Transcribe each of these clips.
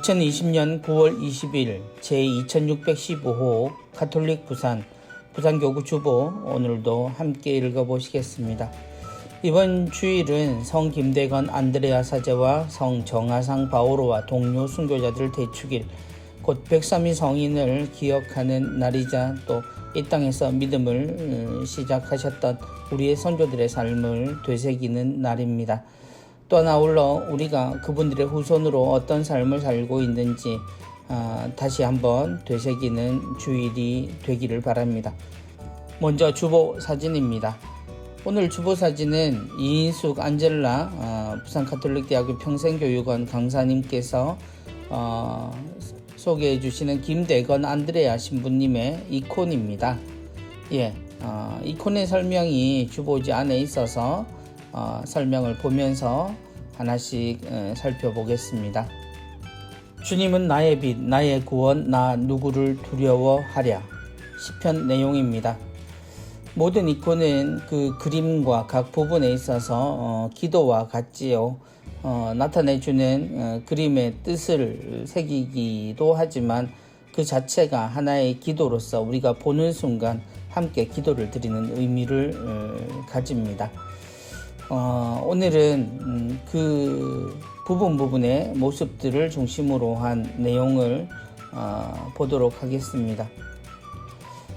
2020년 9월 20일 제2615호 가톨릭 부산교구 주보 오늘도 함께 읽어보시겠습니다. 이번 주일은 성 김대건 안드레아 사제와 성 정하상 바오로와 동료 순교자들 대축일 곧 103위 성인을 기억하는 날이자 또 이 땅에서 믿음을 시작하셨던 우리의 선조들의 삶을 되새기는 날입니다. 또한 아울러 우리가 그분들의 후손으로 어떤 삶을 살고 있는지 다시 한번 되새기는 주일이 되기를 바랍니다. 먼저 주보 사진입니다. 오늘 주보 사진은 이인숙 안젤라 부산가톨릭대학교 평생교육원 강사님께서 소개해 주시는 김대건 안드레아 신부님의 이콘입니다. 이콘의 설명이 주보지 안에 있어서 설명을 보면서 하나씩 살펴보겠습니다. 주님은 나의 빛, 나의 구원, 나 누구를 두려워하랴. 시편 내용입니다. 모든 이콘은 그 그림과 각 부분에 있어서 기도와 같지요. 나타내주는 그림의 뜻을 새기기도 하지만 그 자체가 하나의 기도로서 우리가 보는 순간 함께 기도를 드리는 의미를 가집니다. 오늘은 그 부분의 모습들을 중심으로 한 내용을 보도록 하겠습니다.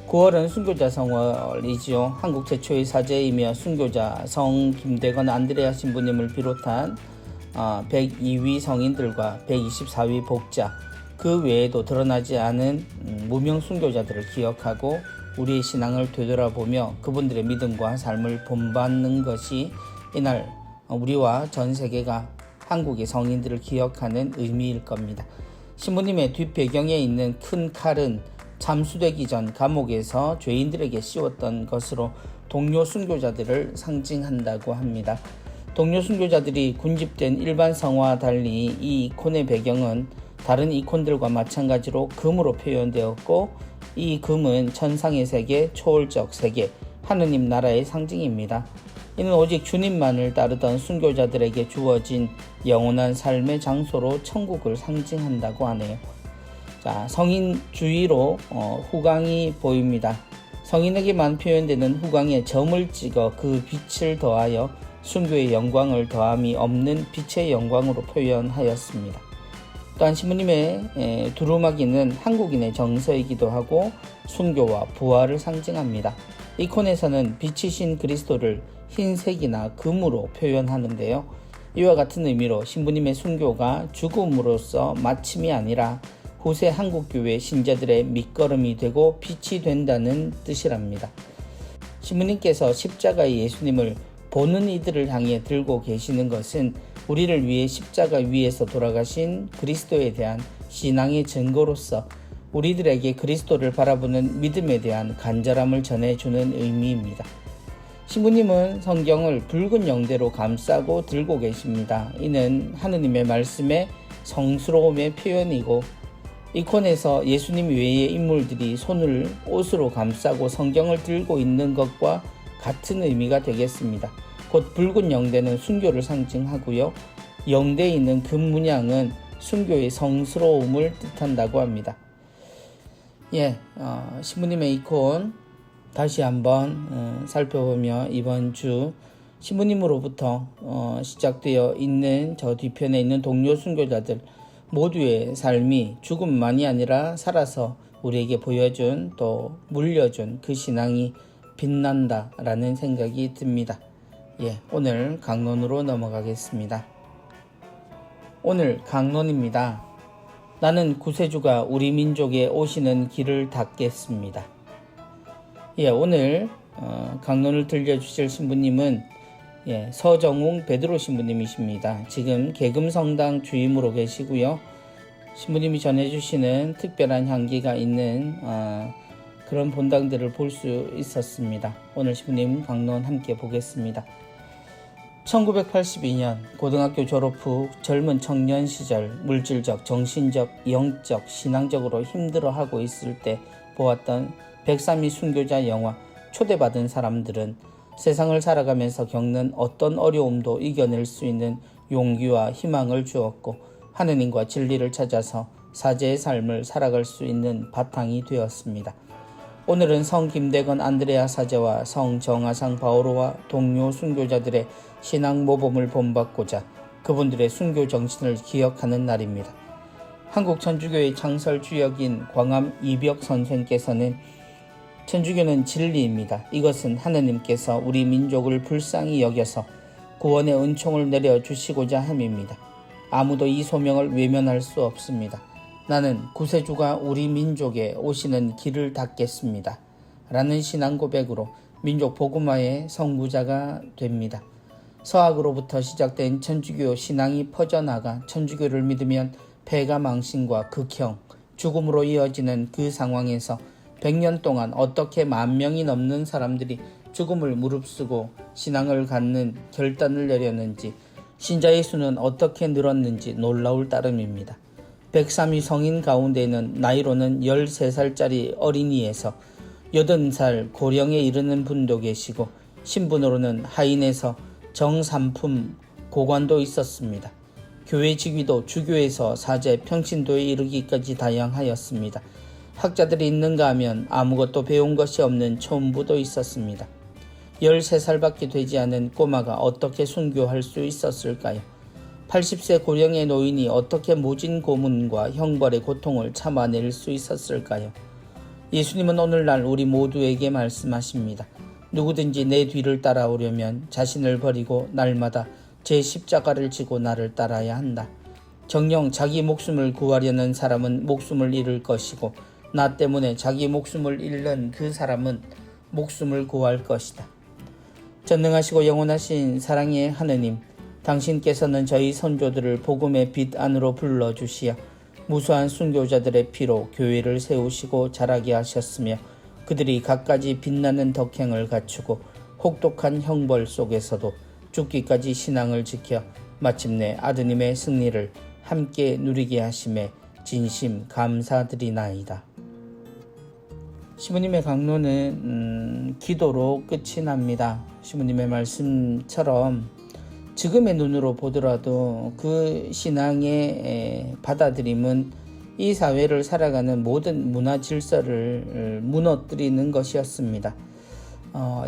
9월은 순교자 성월이지요. 한국 최초의 사제이며 순교자 성 김대건 안드레아 신부님을 비롯한 102위 성인들과 124위 복자, 그 외에도 드러나지 않은 무명 순교자들을 기억하고 우리의 신앙을 되돌아보며 그분들의 믿음과 삶을 본받는 것이 이날 우리와 전 세계가 한국의 성인들을 기억하는 의미일 겁니다. 신부님의 뒷배경에 있는 큰 칼은 잠수되기 전 감옥에서 죄인들에게 씌웠던 것으로 동료 순교자들을 상징한다고 합니다. 동료 순교자들이 군집된 일반 성화와 달리 이 이콘의 배경은 다른 이콘들과 마찬가지로 금으로 표현되었고 이 금은 천상의 세계, 초월적 세계, 하느님 나라의 상징입니다. 이는 오직 주님만을 따르던 순교자들에게 주어진 영원한 삶의 장소로 천국을 상징한다고 하네요. 성인 주위로 후광이 보입니다. 성인에게만 표현되는 후광에 점을 찍어 그 빛을 더하여 순교의 영광을 더함이 없는 빛의 영광으로 표현하였습니다. 또한 신부님의 두루마기는 한국인의 정서이기도 하고 순교와 부활을 상징합니다. 이콘에서는 빛이신 그리스도를 흰색이나 금으로 표현하는데요. 이와 같은 의미로 신부님의 순교가 죽음으로써 마침이 아니라 후세 한국교회 신자들의 밑거름이 되고 빛이 된다는 뜻이랍니다. 신부님께서 십자가의 예수님을 보는 이들을 향해 들고 계시는 것은 우리를 위해 십자가 위에서 돌아가신 그리스도에 대한 신앙의 증거로서 우리들에게 그리스도를 바라보는 믿음에 대한 간절함을 전해주는 의미입니다. 신부님은 성경을 붉은 영대로 감싸고 들고 계십니다. 이는 하느님의 말씀의 성스러움의 표현이고 이콘에서 예수님 외의 인물들이 손을 옷으로 감싸고 성경을 들고 있는 것과 같은 의미가 되겠습니다. 곧 붉은 영대는 순교를 상징하고요. 영대에 있는 금 문양은 순교의 성스러움을 뜻한다고 합니다. 신부님의 이콘 다시 한번 살펴보며 이번 주 신부님으로부터 시작되어 있는 저 뒤편에 있는 동료 순교자들 모두의 삶이 죽음만이 아니라 살아서 우리에게 보여준 또 물려준 그 신앙이 빛난다라는 생각이 듭니다. 오늘 강론으로 넘어가겠습니다. 오늘 강론입니다. 나는 구세주가 우리 민족에 오시는 길을 닫겠습니다. 오늘 강론을 들려주실 신부님은 서정웅 베드로 신부님이십니다. 지금 계금성당 주임으로 계시고요. 신부님이 전해주시는 특별한 향기가 있는 그런 본당들을 볼 수 있었습니다. 오늘 신부님 강론 함께 보겠습니다. 1982년 고등학교 졸업 후 젊은 청년 시절 물질적, 정신적, 영적, 신앙적으로 힘들어하고 있을 때 보았던 103위 순교자 영화 초대받은 사람들은 세상을 살아가면서 겪는 어떤 어려움도 이겨낼 수 있는 용기와 희망을 주었고 하느님과 진리를 찾아서 사제의 삶을 살아갈 수 있는 바탕이 되었습니다. 오늘은 성 김대건 안드레아 사제와 성 정하상 바오로와 동료 순교자들의 신앙 모범을 본받고자 그분들의 순교 정신을 기억하는 날입니다. 한국 천주교의 창설 주역인 광암 이벽 선생께서는 천주교는 진리입니다. 이것은 하느님께서 우리 민족을 불쌍히 여겨서 구원의 은총을 내려주시고자 함입니다. 아무도 이 소명을 외면할 수 없습니다. 나는 구세주가 우리 민족에 오시는 길을 닫겠습니다. 라는 신앙 고백으로 민족 복음화의 선구자가 됩니다. 서학으로부터 시작된 천주교 신앙이 퍼져나가 천주교를 믿으면 폐가 망신과 극형, 죽음으로 이어지는 그 상황에서 100년 동안 어떻게 10,000명이 넘는 사람들이 죽음을 무릅쓰고 신앙을 갖는 결단을 내렸는지, 신자의 수는 어떻게 늘었는지 놀라울 따름입니다. 103위 성인 가운데는 나이로는 13살짜리 어린이에서 80살 고령에 이르는 분도 계시고 신분으로는 하인에서 정삼품 고관도 있었습니다. 교회 직위도 주교에서 사제, 평신도에 이르기까지 다양하였습니다. 학자들이 있는가 하면 아무것도 배운 것이 없는 초음부도 있었습니다. 13살밖에 되지 않은 꼬마가 어떻게 순교할 수 있었을까요? 80세 고령의 노인이 어떻게 모진 고문과 형벌의 고통을 참아낼 수 있었을까요? 예수님은 오늘날 우리 모두에게 말씀하십니다. 누구든지 내 뒤를 따라오려면 자신을 버리고 날마다 제 십자가를 지고 나를 따라야 한다. 정녕 자기 목숨을 구하려는 사람은 목숨을 잃을 것이고 나 때문에 자기 목숨을 잃는 그 사람은 목숨을 구할 것이다. 전능하시고 영원하신 사랑의 하느님, 당신께서는 저희 선조들을 복음의 빛 안으로 불러주시어 무수한 순교자들의 피로 교회를 세우시고 자라게 하셨으며 그들이 갖가지 빛나는 덕행을 갖추고 혹독한 형벌 속에서도 죽기까지 신앙을 지켜 마침내 아드님의 승리를 함께 누리게 하심에 진심 감사드리나이다. 시부님의 강론은 기도로 끝이 납니다. 시부님의 말씀처럼 지금의 눈으로 보더라도 그 신앙의 받아들임은 이 사회를 살아가는 모든 문화 질서를 무너뜨리는 것이었습니다.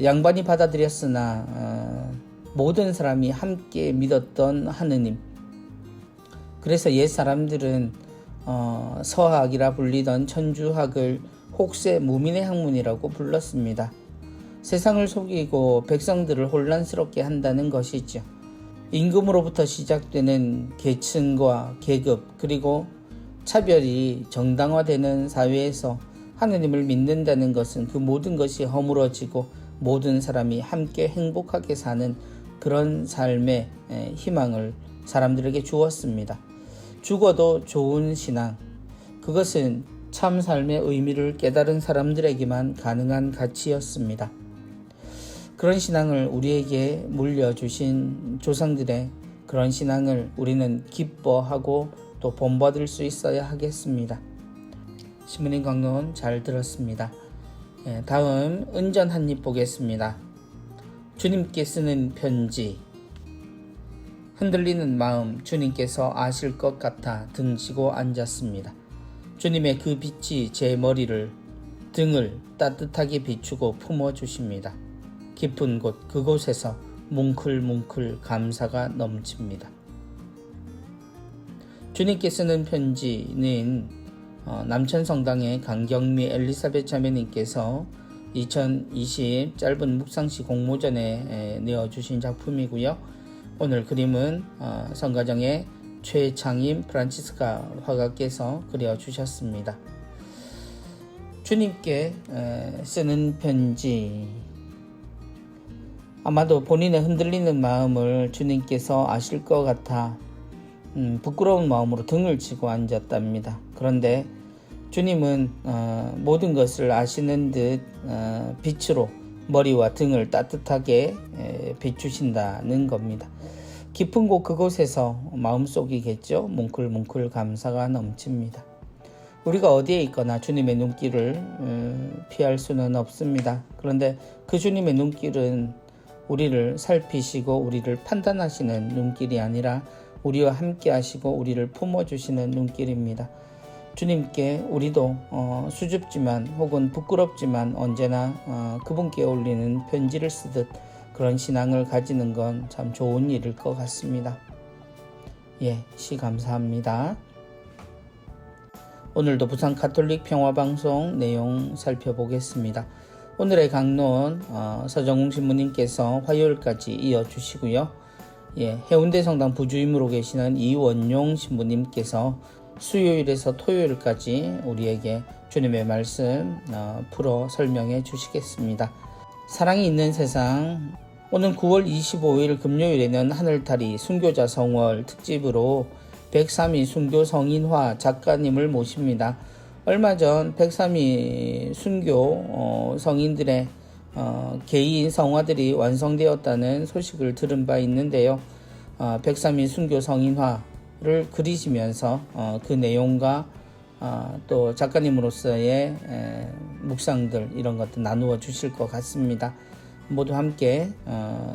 양반이 받아들였으나 모든 사람이 함께 믿었던 하느님. 그래서 옛 사람들은 서학이라 불리던 천주학을 혹세 무민의 학문이라고 불렀습니다. 세상을 속이고 백성들을 혼란스럽게 한다는 것이죠. 임금으로부터 시작되는 계층과 계급 그리고 차별이 정당화되는 사회에서 하느님을 믿는다는 것은 그 모든 것이 허물어지고 모든 사람이 함께 행복하게 사는 그런 삶의 희망을 사람들에게 주었습니다. 죽어도 좋은 신앙, 그것은 참 삶의 의미를 깨달은 사람들에게만 가능한 가치였습니다. 그런 신앙을 우리에게 물려주신 조상들의 그런 신앙을 우리는 기뻐하고 또 본받을 수 있어야 하겠습니다. 시부님 강론 잘 들었습니다. 다음 은전 한입 보겠습니다. 주님께 쓰는 편지. 흔들리는 마음 주님께서 아실 것 같아 등지고 앉았습니다. 주님의 그 빛이 제 머리를, 등을 따뜻하게 비추고 품어주십니다. 깊은 곳 그곳에서 뭉클뭉클 감사가 넘칩니다. 주님께 쓰는 편지는 남천성당의 강경미 엘리사벳 자매님께서 2020 짧은 묵상시 공모전에 내어주신 작품이고요. 오늘 그림은 성가정의 최창임 프란치스카 화가께서 그려주셨습니다. 주님께 쓰는 편지. 아마도 본인의 흔들리는 마음을 주님께서 아실 것 같아 부끄러운 마음으로 등을 치고 앉았답니다. 그런데 주님은 모든 것을 아시는 듯 빛으로 머리와 등을 따뜻하게 비추신다는 겁니다. 깊은 곳 그곳에서 마음속이겠죠. 뭉클뭉클 감사가 넘칩니다. 우리가 어디에 있거나 주님의 눈길을 피할 수는 없습니다. 그런데 그 주님의 눈길은 우리를 살피시고 우리를 판단하시는 눈길이 아니라 우리와 함께 하시고 우리를 품어주시는 눈길입니다. 주님께 우리도 수줍지만 혹은 부끄럽지만 언제나 그분께 올리는 편지를 쓰듯 그런 신앙을 가지는 건 참 좋은 일일 것 같습니다. 시 감사합니다. 오늘도 부산 가톨릭 평화방송 내용 살펴보겠습니다. 오늘의 강론 서정웅 신부님께서 화요일까지 이어주시고요. 해운대 성당 부주임으로 계시는 이원용 신부님께서 수요일에서 토요일까지 우리에게 주님의 말씀 풀어 설명해 주시겠습니다. 사랑이 있는 세상, 오는 9월 25일 금요일에는 하늘타리 순교자 성월 특집으로 103위 순교 성인화 작가님을 모십니다. 얼마 전 103위 순교 성인들의 개인 성화들이 완성되었다는 소식을 들은 바 있는데요. 103위 순교 성인화를 그리시면서 그 내용과 또 작가님으로서의 묵상들 이런 것들 나누어 주실 것 같습니다. 모두 함께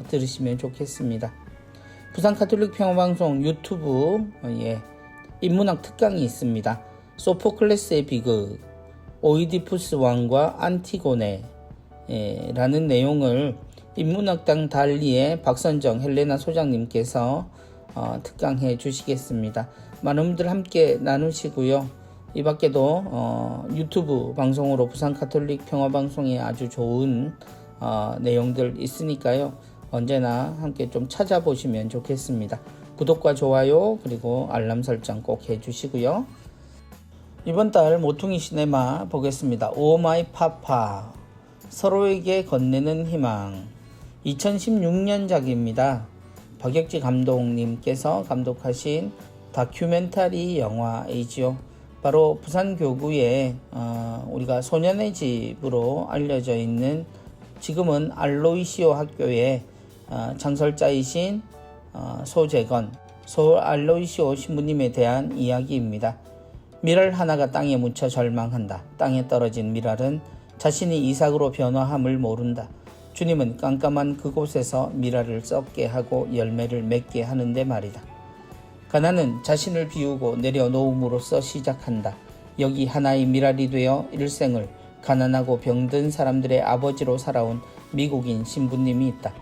들으시면 좋겠습니다. 부산 가톨릭 평화방송 유튜브 인문학 특강이 있습니다. 소포클레스의 비극, 오이디푸스 왕과 안티고네 라는 내용을 인문학당 달리의 박선정 헬레나 소장님께서 특강해 주시겠습니다. 많은 분들 함께 나누시고요. 이 밖에도 유튜브 방송으로 부산 가톨릭 평화방송에 아주 좋은 내용들 있으니까요. 언제나 함께 좀 찾아보시면 좋겠습니다. 구독과 좋아요 그리고 알람 설정 꼭 해주시고요. 이번 달 모퉁이 시네마 보겠습니다. 오 마이 파파, 서로에게 건네는 희망, 2016년작입니다. 박혁지 감독님께서 감독하신 다큐멘터리 영화이지요. 바로 부산교구에 우리가 소년의 집으로 알려져 있는 지금은 알로이시오 학교의 창설자이신 소재건, 서울 알로이시오 신부님에 대한 이야기입니다. 미랄 하나가 땅에 묻혀 절망한다. 땅에 떨어진 미랄은 자신이 이삭으로 변화함을 모른다. 주님은 깜깜한 그곳에서 미랄을 썩게 하고 열매를 맺게 하는데 말이다. 가난은 자신을 비우고 내려놓음으로써 시작한다. 여기 하나의 미랄이 되어 일생을 가난하고 병든 사람들의 아버지로 살아온 미국인 신부님이 있다.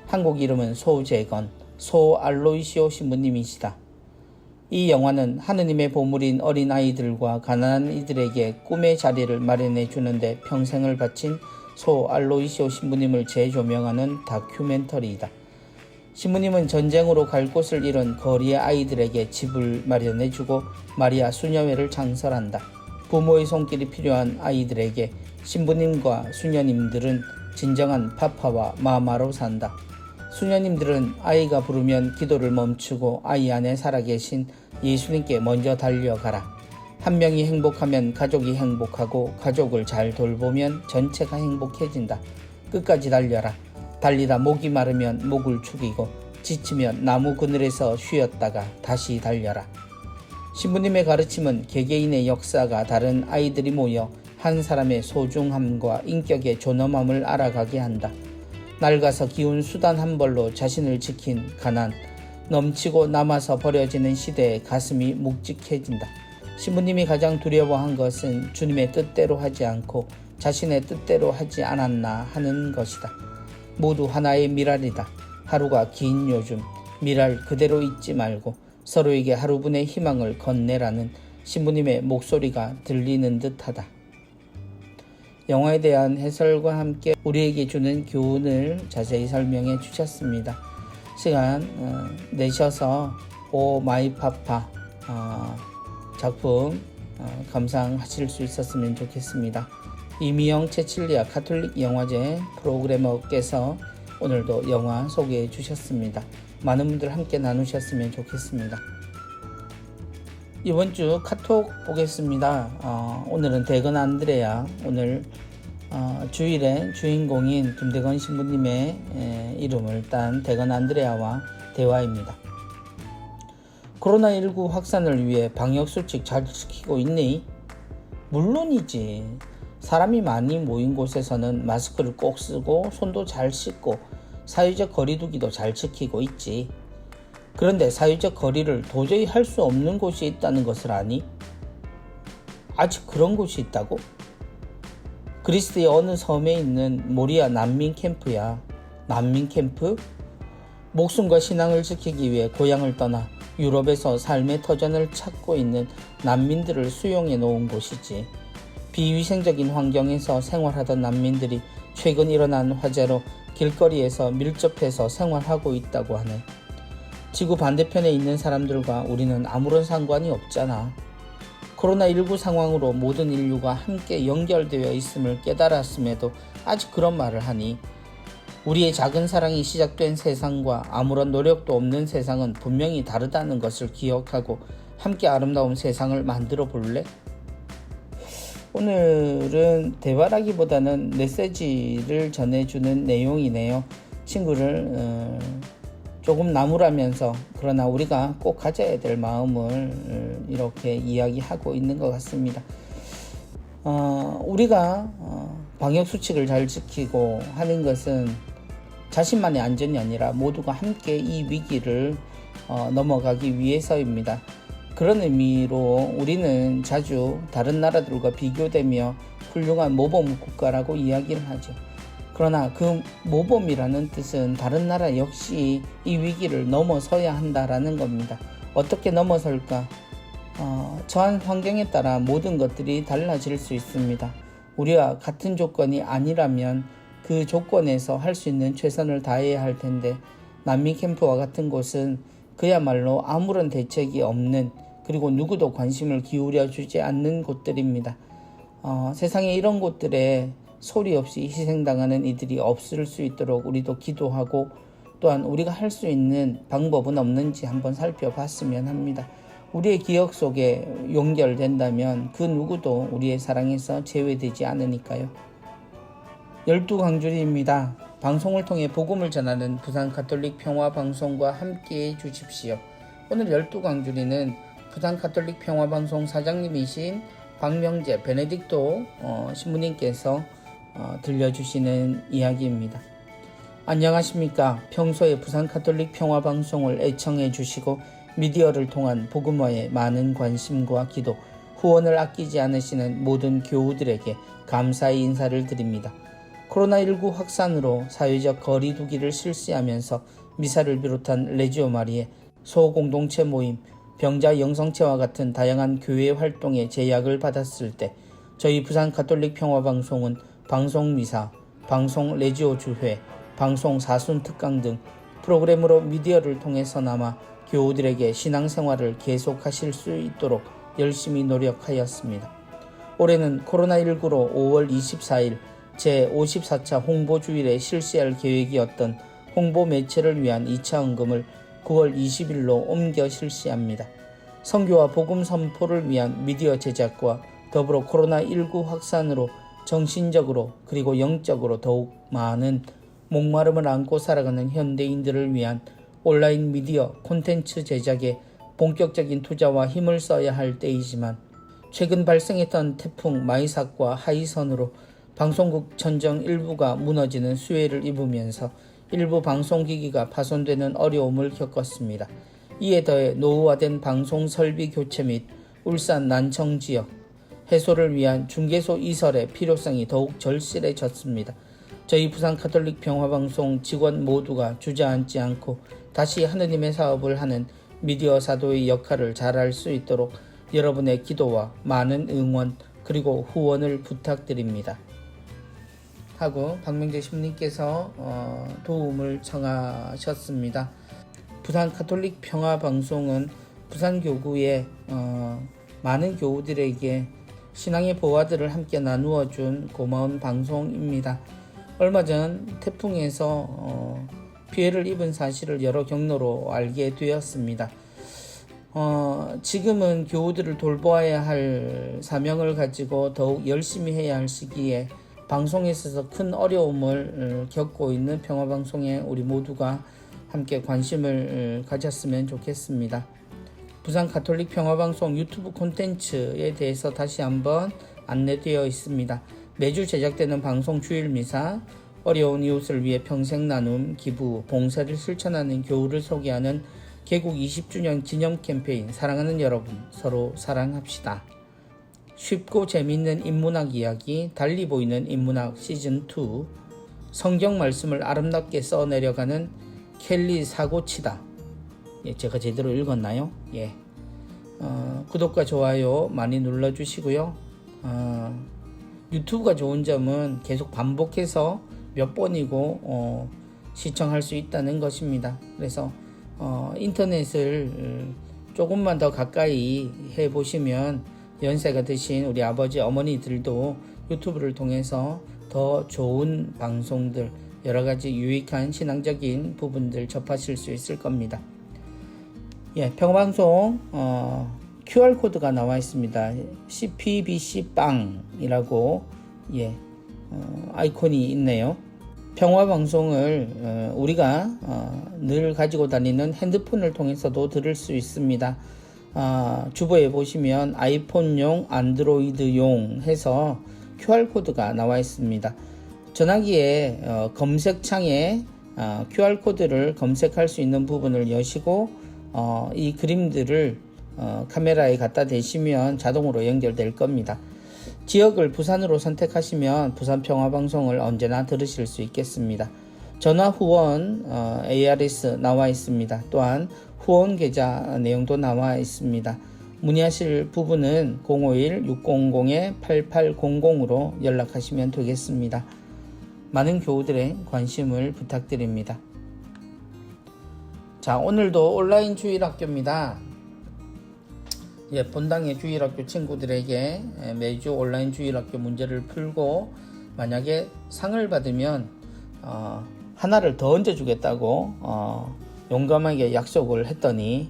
한국 이름은 소재건, 소알로이시오 신부님이시다. 이 영화는 하느님의 보물인 어린아이들과 가난한 이들에게 꿈의 자리를 마련해 주는데 평생을 바친 소알로이시오 신부님을 재조명하는 다큐멘터리이다. 신부님은 전쟁으로 갈 곳을 잃은 거리의 아이들에게 집을 마련해 주고 마리아 수녀회를 창설한다. 부모의 손길이 필요한 아이들에게 신부님과 수녀님들은 진정한 파파와 마마로 산다. 수녀님들은 아이가 부르면 기도를 멈추고 아이 안에 살아계신 예수님께 먼저 달려가라. 한 명이 행복하면 가족이 행복하고 가족을 잘 돌보면 전체가 행복해진다. 끝까지 달려라. 달리다 목이 마르면 목을 축이고 지치면 나무 그늘에서 쉬었다가 다시 달려라. 신부님의 가르침은 개개인의 역사가 다른 아이들이 모여 한 사람의 소중함과 인격의 존엄함을 알아가게 한다. 낡아서 기운 수단 한 벌로 자신을 지킨 가난, 넘치고 남아서 버려지는 시대에 가슴이 묵직해진다. 신부님이 가장 두려워한 것은 주님의 뜻대로 하지 않고 자신의 뜻대로 하지 않았나 하는 것이다. 모두 하나의 미랄이다. 하루가 긴 요즘 미랄 그대로 잊지 말고 서로에게 하루분의 희망을 건네라는 신부님의 목소리가 들리는 듯하다. 영화에 대한 해설과 함께 우리에게 주는 교훈을 자세히 설명해 주셨습니다. 시간 내셔서 오 마이 파파 작품 감상하실 수 있었으면 좋겠습니다. 이미영 체칠리아 가톨릭 영화제 프로그래머께서 오늘도 영화 소개해 주셨습니다. 많은 분들 함께 나누셨으면 좋겠습니다. 이번 주 카톡 보겠습니다. 오늘은 대건 안드레아, 오늘 주일의 주인공인 김대건 신부님의 이름을 딴 대건 안드레아와 대화입니다. 코로나19 확산을 위해 방역수칙 잘 지키고 있니? 물론이지. 사람이 많이 모인 곳에서는 마스크를 꼭 쓰고 손도 잘 씻고 사회적 거리두기도 잘 지키고 있지. 그런데 사회적 거리를 도저히 할 수 없는 곳이 있다는 것을 아니? 아직 그런 곳이 있다고? 그리스의 어느 섬에 있는 모리아 난민 캠프야. 난민 캠프? 목숨과 신앙을 지키기 위해 고향을 떠나 유럽에서 삶의 터전을 찾고 있는 난민들을 수용해 놓은 곳이지. 비위생적인 환경에서 생활하던 난민들이 최근 일어난 화재로 길거리에서 밀접해서 생활하고 있다고 하네. 지구 반대편에 있는 사람들과 우리는 아무런 상관이 없잖아. 코로나19 상황으로 모든 인류가 함께 연결되어 있음을 깨달았음에도 아직 그런 말을 하니? 우리의 작은 사랑이 시작된 세상과 아무런 노력도 없는 세상은 분명히 다르다는 것을 기억하고 함께 아름다운 세상을 만들어 볼래? 오늘은 대화라기보다는 메시지를 전해주는 내용이네요. 친구를 조금 나무라면서 그러나 우리가 꼭 가져야 될 마음을 이렇게 이야기하고 있는 것 같습니다. 우리가 방역수칙을 잘 지키고 하는 것은 자신만의 안전이 아니라 모두가 함께 이 위기를 넘어가기 위해서입니다. 그런 의미로 우리는 자주 다른 나라들과 비교되며 훌륭한 모범 국가라고 이야기를 하죠. 그러나 그 모범이라는 뜻은 다른 나라 역시 이 위기를 넘어서야 한다라는 겁니다. 어떻게 넘어설까? 처한 환경에 따라 모든 것들이 달라질 수 있습니다. 우리와 같은 조건이 아니라면 그 조건에서 할 수 있는 최선을 다해야 할 텐데, 난민 캠프와 같은 곳은 그야말로 아무런 대책이 없는, 그리고 누구도 관심을 기울여 주지 않는 곳들입니다. 세상에 이런 곳들에 소리 없이 희생당하는 이들이 없을 수 있도록 우리도 기도하고, 또한 우리가 할 수 있는 방법은 없는지 한번 살펴봤으면 합니다. 우리의 기억 속에 연결된다면 그 누구도 우리의 사랑에서 제외되지 않으니까요. 12강줄입니다. 방송을 통해 복음을 전하는 부산 가톨릭 평화방송과 함께해 주십시오. 오늘 12강줄이는 부산 가톨릭 평화방송 사장님이신 박명재 베네딕토 신부님께서 들려주시는 이야기입니다. 안녕하십니까. 평소에 부산 가톨릭 평화방송을 애청해 주시고 미디어를 통한 복음화에 많은 관심과 기도, 후원을 아끼지 않으시는 모든 교우들에게 감사의 인사를 드립니다. 코로나19 확산으로 사회적 거리두기를 실시하면서 미사를 비롯한 레지오 마리의 소공동체 모임, 병자 영성체와 같은 다양한 교회 활동에 제약을 받았을 때 저희 부산 가톨릭 평화방송은 방송 미사, 방송 레지오 주회, 방송 사순 특강 등 프로그램으로 미디어를 통해서나마 교우들에게 신앙생활을 계속하실 수 있도록 열심히 노력하였습니다. 올해는 코로나19로 5월 24일 제54차 홍보주일에 실시할 계획이었던 홍보 매체를 위한 2차 헌금을 9월 20일로 옮겨 실시합니다. 선교와 복음 선포를 위한 미디어 제작과 더불어 코로나19 확산으로 정신적으로 그리고 영적으로 더욱 많은 목마름을 안고 살아가는 현대인들을 위한 온라인 미디어 콘텐츠 제작에 본격적인 투자와 힘을 써야 할 때이지만, 최근 발생했던 태풍 마이삭과 하이선으로 방송국 천정 일부가 무너지는 수해를 입으면서 일부 방송기기가 파손되는 어려움을 겪었습니다. 이에 더해 노후화된 방송 설비 교체 및 울산 난청 지역 해소를 위한 중개소 이설의 필요성이 더욱 절실해졌습니다. 저희 부산 가톨릭 평화방송 직원 모두가 주저앉지 않고 다시 하느님의 사업을 하는 미디어 사도의 역할을 잘할 수 있도록 여러분의 기도와 많은 응원 그리고 후원을 부탁드립니다. 하고 박명재 신부님께서 도움을 청하셨습니다. 부산 가톨릭 평화방송은 부산 교구의 많은 교우들에게 신앙의 보화들을 함께 나누어 준 고마운 방송입니다. 얼마 전 태풍에서 피해를 입은 사실을 여러 경로로 알게 되었습니다. 지금은 교우들을 돌보아야 할 사명을 가지고 더욱 열심히 해야 할 시기에 방송에 있어서 큰 어려움을 겪고 있는 평화방송에 우리 모두가 함께 관심을 가졌으면 좋겠습니다. 부산 가톨릭 평화방송 유튜브 콘텐츠에 대해서 다시 한번 안내되어 있습니다. 매주 제작되는 방송 주일미사, 어려운 이웃을 위해 평생 나눔, 기부, 봉사를 실천하는 교우를 소개하는 개국 20주년 기념 캠페인 사랑하는 여러분 서로 사랑합시다. 쉽고 재미있는 인문학 이야기 달리 보이는 인문학 시즌2 성경 말씀을 아름답게 써내려가는 켈리 사고치다. 예, 제가 제대로 읽었나요? 예. 구독과 좋아요 많이 눌러주시고요. 유튜브가 좋은 점은 계속 반복해서 몇 번이고 시청할 수 있다는 것입니다. 그래서 인터넷을 조금만 더 가까이 해보시면 연세가 드신 우리 아버지 어머니들도 유튜브를 통해서 더 좋은 방송들 여러가지 유익한 신앙적인 부분들 접하실 수 있을 겁니다. 예, 평화방송 QR코드가 나와 있습니다. CPBC 빵이라고 아이콘이 있네요. 평화방송을 우리가 늘 가지고 다니는 핸드폰을 통해서도 들을 수 있습니다. 주보에 보시면 아이폰용, 안드로이드용 해서 QR코드가 나와 있습니다. 전화기에 검색창에 QR코드를 검색할 수 있는 부분을 여시고 이 그림들을 카메라에 갖다 대시면 자동으로 연결될 겁니다. 지역을 부산으로 선택하시면 부산평화방송을 언제나 들으실 수 있겠습니다. 전화 후원 ARS 나와 있습니다. 또한 후원 계좌 내용도 나와 있습니다. 문의하실 부분은 051-600-8800으로 연락하시면 되겠습니다. 많은 교우들의 관심을 부탁드립니다. 자, 오늘도 온라인 주일학교입니다. 예, 본당의 주일학교 친구들에게 매주 온라인 주일학교 문제를 풀고 만약에 상을 받으면 하나를 더 얹어주겠다고 용감하게 약속을 했더니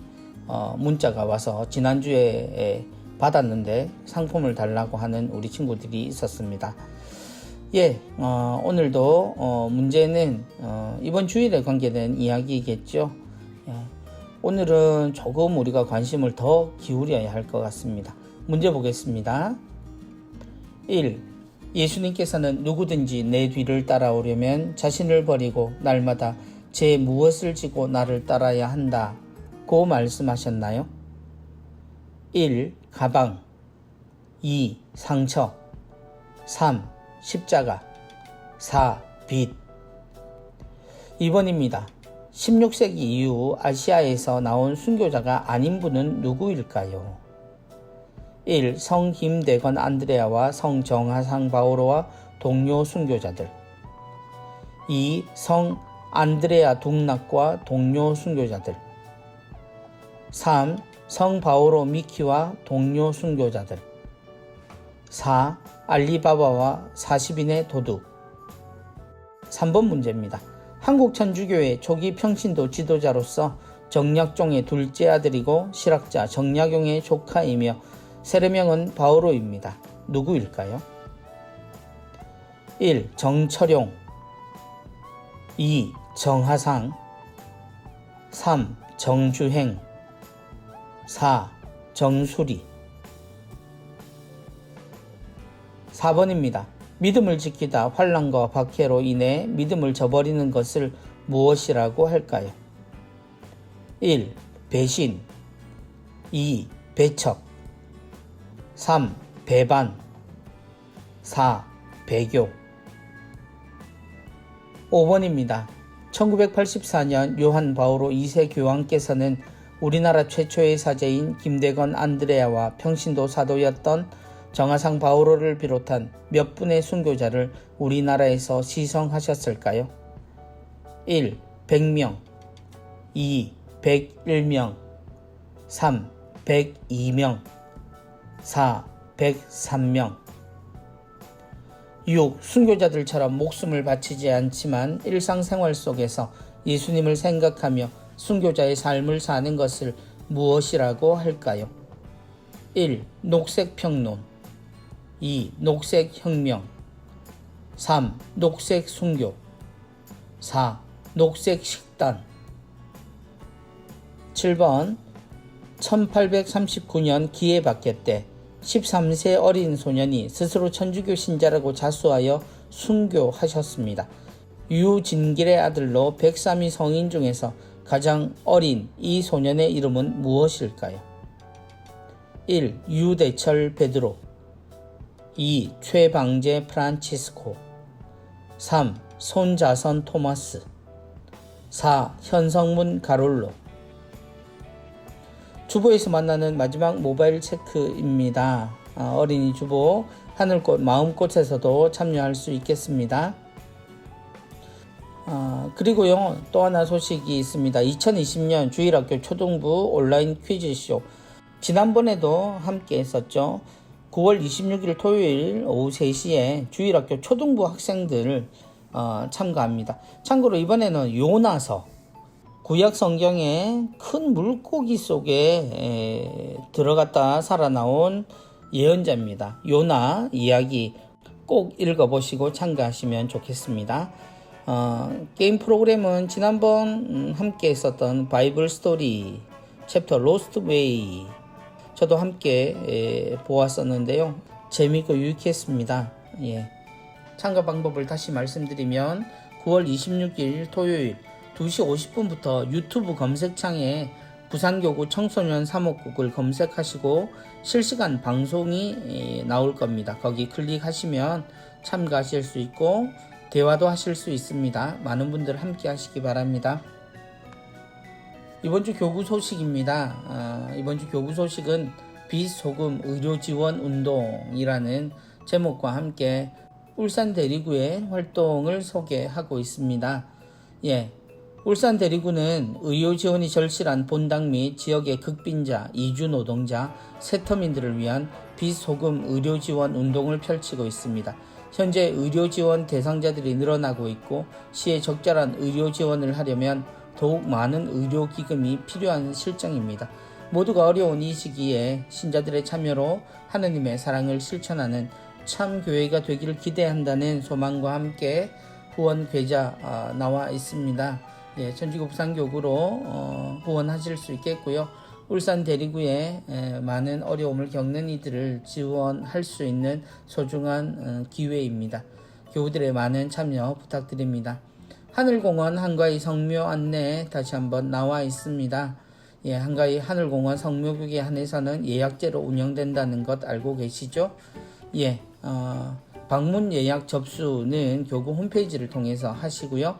문자가 와서 지난주에 받았는데 상품을 달라고 하는 우리 친구들이 있었습니다. 예, 오늘도 문제는 이번 주일에 관계된 이야기겠죠. 예, 오늘은 조금 우리가 관심을 더 기울여야 할 것 같습니다. 문제 보겠습니다. 1. 예수님께서는 누구든지 내 뒤를 따라오려면 자신을 버리고 날마다 제 무엇을 지고 나를 따라야 한다 고 말씀하셨나요? 1. 가방 2. 상처 3. 십자가 4. 빛 2번입니다. 16세기 이후 아시아에서 나온 순교자가 아닌 분은 누구일까요? 1. 성 김대건 안드레아와 성 정하상 바오로와 동료 순교자들 2. 성 안드레아 둥락과 동료 순교자들 3. 성 바오로 미키와 동료 순교자들 4. 알리바바와 40인의 도둑 3번 문제입니다. 한국 천주교의 초기 평신도 지도자로서 정약종의 둘째 아들이고 실학자 정약용의 조카이며 세례명은 바오로입니다. 누구일까요? 1. 정철용 2. 정하상 3. 정주행 4. 정수리 4번입니다. 믿음을 지키다 환난과 박해로 인해 믿음을 저버리는 것을 무엇이라고 할까요? 1. 배신 2. 배척 3. 배반 4. 배교 5번입니다. 1984년 요한 바오로 2세 교황께서는 우리나라 최초의 사제인 김대건 안드레아와 평신도 사도였던 정하상 바오로를 비롯한 몇 분의 순교자를 우리나라에서 시성하셨을까요? 1. 100명 2. 101명 3. 102명 4. 103명 6. 순교자들처럼 목숨을 바치지 않지만 일상생활 속에서 예수님을 생각하며 순교자의 삶을 사는 것을 무엇이라고 할까요? 1. 녹색평론 2. 녹색혁명 3. 녹색순교 4. 녹색식단 7번 1839년 기해박해 때 13세 어린 소년이 스스로 천주교 신자라고 자수하여 순교하셨습니다. 유진길의 아들로 103위 성인 중에서 가장 어린 이 소년의 이름은 무엇일까요? 1. 유대철 베드로 2. 최방제 프란치스코 3. 손자선 토마스 4. 현성문 가롤로. 주보에서 만나는 마지막 모바일 체크입니다. 어린이 주보 하늘꽃 마음꽃에서도 참여할 수 있겠습니다. 그리고요, 또 하나 소식이 있습니다. 2020년 주일학교 초등부 온라인 퀴즈쇼, 지난번에도 함께 했었죠. 9월 26일 토요일 오후 3시에 주일학교 초등부 학생들 참가합니다. 참고로 이번에는 요나서, 구약 성경의 큰 물고기 속에 들어갔다 살아나온 예언자입니다. 요나 이야기 꼭 읽어보시고 참가하시면 좋겠습니다. 게임 프로그램은 지난번 함께 했었던 바이블 스토리 챕터 로스트 웨이, 저도 함께 보았었는데요. 재미있고 유익했습니다. 참가 방법을 다시 말씀드리면 9월 26일 토요일 2시 50분부터 유튜브 검색창에 부산교구 청소년 사목국을 검색하시고 실시간 방송이 나올 겁니다. 거기 클릭하시면 참가하실 수 있고 대화도 하실 수 있습니다. 많은 분들 함께 하시기 바랍니다. 이번 주 교구 소식입니다. 이번 주 교구 소식은 비소금 의료지원 운동이라는 제목과 함께 울산 대리구의 활동을 소개하고 있습니다. 울산 대리구는 의료 지원이 절실한 본당 및 지역의 극빈자, 이주 노동자, 세터민들을 위한 비소금 의료 지원 운동을 펼치고 있습니다. 현재 의료 지원 대상자들이 늘어나고 있고 시에 적절한 의료 지원을 하려면 더욱 많은 의료 기금이 필요한 실정입니다. 모두가 어려운 이 시기에 신자들의 참여로 하느님의 사랑을 실천하는 참 교회가 되기를 기대한다는 소망과 함께 후원 계좌 나와 있습니다. 천주교 부산교구로 후원하실 수 있겠고요. 울산 대리구에 많은 어려움을 겪는 이들을 지원할 수 있는 소중한 기회입니다. 교우들의 많은 참여 부탁드립니다. 하늘공원 한가위 성묘 안내 다시 한번 나와 있습니다. 한가위 하늘공원 성묘교계 한해서는 예약제로 운영된다는 것 알고 계시죠? 방문 예약 접수는 교구 홈페이지를 통해서 하시고요.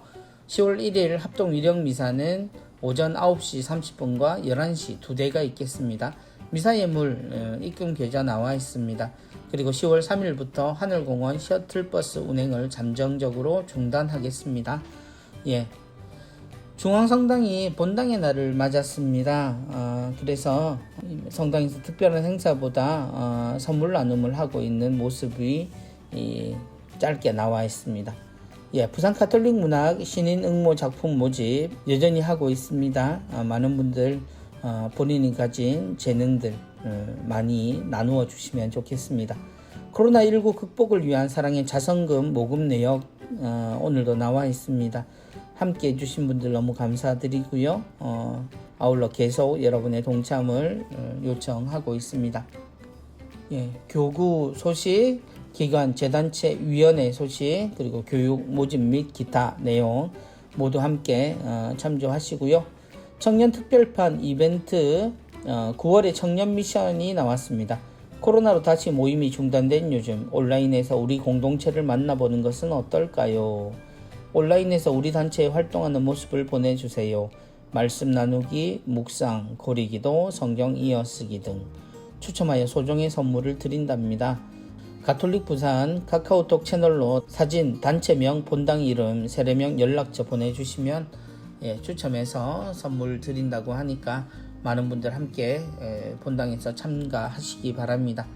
10월 1일 합동 위령 미사는 오전 9시 30분과 11시 2대가 있겠습니다. 미사 예물 입금 계좌 나와 있습니다. 그리고 10월 3일부터 하늘공원 셔틀버스 운행을 잠정적으로 중단하겠습니다. 중앙성당이 본당의 날을 맞았습니다. 그래서 성당에서 특별한 행사보다 선물 나눔을 하고 있는 모습이 짧게 나와 있습니다. 부산 카톨릭 문학 신인 응모 작품 모집 여전히 하고 있습니다. 많은 분들 본인이 가진 재능들 많이 나누어 주시면 좋겠습니다. 코로나19 극복을 위한 사랑의 자선금 모금 내역 오늘도 나와 있습니다. 함께 해주신 분들 너무 감사드리고요. 아울러 계속 여러분의 동참을 요청하고 있습니다. 교구 소식, 기관, 재단체, 위원회 소식, 그리고 교육 모집 및 기타 내용 모두 함께 참조하시고요. 청년 특별판 이벤트 9월에 청년 미션이 나왔습니다. 코로나로 다시 모임이 중단된 요즘 온라인에서 우리 공동체를 만나보는 것은 어떨까요? 온라인에서 우리 단체에 활동하는 모습을 보내주세요. 말씀 나누기, 묵상, 고리기도, 성경 이어쓰기 등 추첨하여 소정의 선물을 드린답니다. 가톨릭 부산 카카오톡 채널로 사진, 단체명, 본당 이름, 세례명, 연락처 보내주시면 추첨해서 선물 드린다고 하니까 많은 분들 함께 본당에서 참가하시기 바랍니다.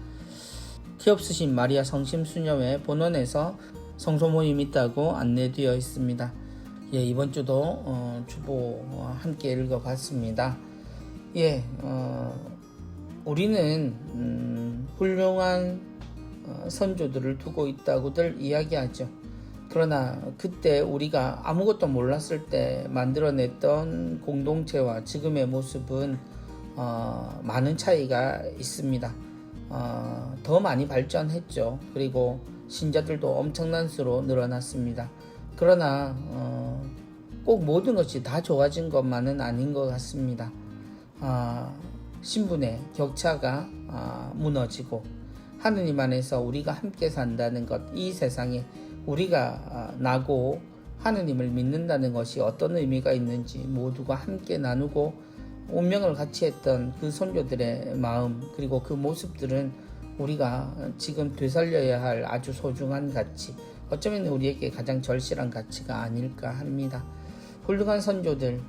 티 없으신 마리아 성심수녀회 본원에서 성소 모임 있다고 안내되어 있습니다. 이번 주도 주보 함께 읽어봤습니다. 우리는 훌륭한 선조들을 두고 있다고들 이야기하죠. 그러나 그때 우리가 아무것도 몰랐을 때 만들어냈던 공동체와 지금의 모습은 많은 차이가 있습니다. 더 많이 발전했죠. 그리고 신자들도 엄청난 수로 늘어났습니다. 그러나 꼭 모든 것이 다 좋아진 것만은 아닌 것 같습니다. 신분의 격차가 무너지고 하느님 안에서 우리가 함께 산다는 것, 이 세상에 우리가 나고 하느님을 믿는다는 것이 어떤 의미가 있는지 모두가 함께 나누고 운명을 같이 했던 그 선조들의 마음, 그리고 그 모습들은 우리가 지금 되살려야 할 아주 소중한 가치, 어쩌면 우리에게 가장 절실한 가치가 아닐까 합니다. 훌륭한 선조들,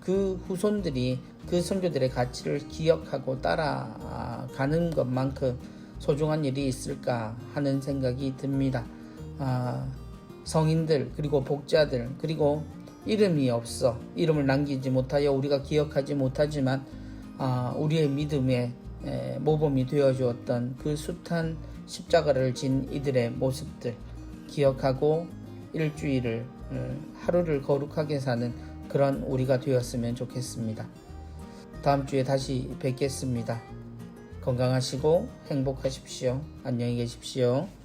그 후손들이 그 선조들의 가치를 기억하고 따라가는 것만큼 소중한 일이 있을까 하는 생각이 듭니다. 성인들, 그리고 복자들, 그리고 이름이 없어 이름을 남기지 못하여 우리가 기억하지 못하지만 우리의 믿음의 모범이 되어주었던 그 숱한 십자가를 진 이들의 모습들 기억하고 일주일을 하루를 거룩하게 사는 그런 우리가 되었으면 좋겠습니다. 다음 주에 다시 뵙겠습니다. 건강하시고 행복하십시오. 안녕히 계십시오.